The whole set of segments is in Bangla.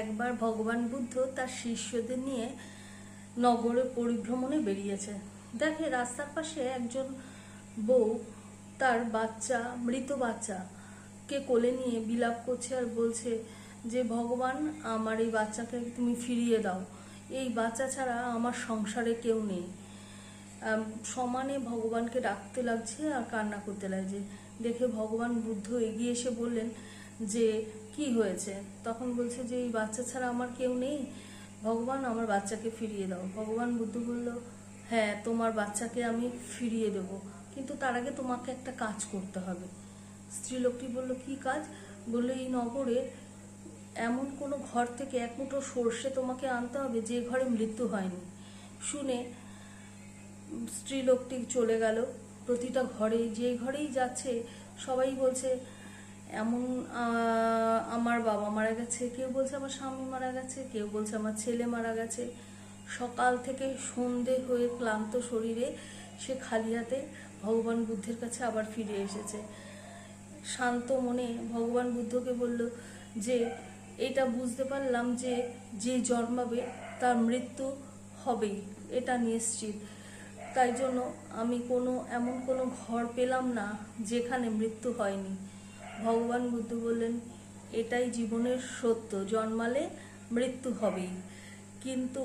একবার ভগবান বুদ্ধ তার শিষ্যদের নিয়ে নগরে পরিভ্রমণে বেরিয়েছে। দেখে রাস্তার পাশে একজন বউ তার বাচ্চা, মৃত বাচ্চাকে কোলে নিয়ে বিলাপ করছে আর বলছে যে ভগবান, আমার এই বাচ্চাকে তুমি ফিরিয়ে দাও, এই বাচ্চা ছাড়া আমার সংসারে কেউ নেই। সমানে ভগবানকে ডাকতে লাগছে আর কান্না করতে লাগছে। দেখে ভগবান বুদ্ধ এগিয়ে এসে বললেন যে কি হয়েছে? তখন বলছে যে এই বাচ্চা ছাড়া আমার কেউ নেই, ভগবান আমার বাচ্চাকে ফিরিয়ে দাও। ভগবান বুদ্ধ বলল, হ্যাঁ, তোমার বাচ্চাকে আমি ফিরিয়ে দেব, কিন্তু তার আগে তোমাকে একটা কাজ করতে হবে। স্ত্রীলোকটি বলল, কি কাজ? বলল, এই নগরে এমন কোনো ঘর থেকে এক মুঠো সর্ষে তোমাকে আনতে হবে যে ঘরে মৃত্যু হয়নি। শুনে স্ত্রীলোকটি চলে গেল। প্রতিটা ঘরে, যে ঘরেই যাচ্ছে সবাই বলছে এমন আমার বাবা মারা গেছে, কেউ বলছে আমার স্বামী মারা গেছে, কেউ বলছে আমার ছেলে মারা গেছে। সকাল থেকে সন্ধে হয়ে ক্লান্ত শরীরে সে খালি হাতে ভগবান বুদ্ধের কাছে আবার ফিরে এসেছে। শান্ত মনে ভগবান বুদ্ধকে বলল যে এটা বুঝতে পারলাম যে যে জন্মাবে তার মৃত্যু হবেই, এটা নিশ্চিত। তাই জন্য আমি এমন কোনো ঘর পেলাম না যেখানে মৃত্যু হয়নি। ভগবান বুদ্ধ বললেন, এটাই জীবনের সত্য, জন্মালে মৃত্যু হবেই। কিন্তু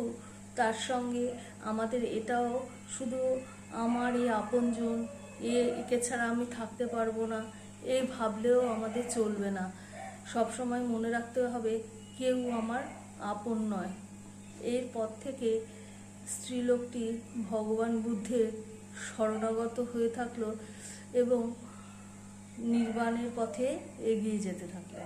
তার সঙ্গে আমাদের এটাও, শুধু আমার এই আপনজন, একে ছাড়া আমি থাকতে পারবো না, এই ভাবলেও আমাদের চলবে না। সবসময় মনে রাখতে হবে কেউ আমার আপন নয়। এরপর থেকে স্ত্রীলোকটি ভগবান বুদ্ধের শরণাগত হয়ে থাকলো এবং নির্বাণের পথে এগিয়ে যেতে থাকলো।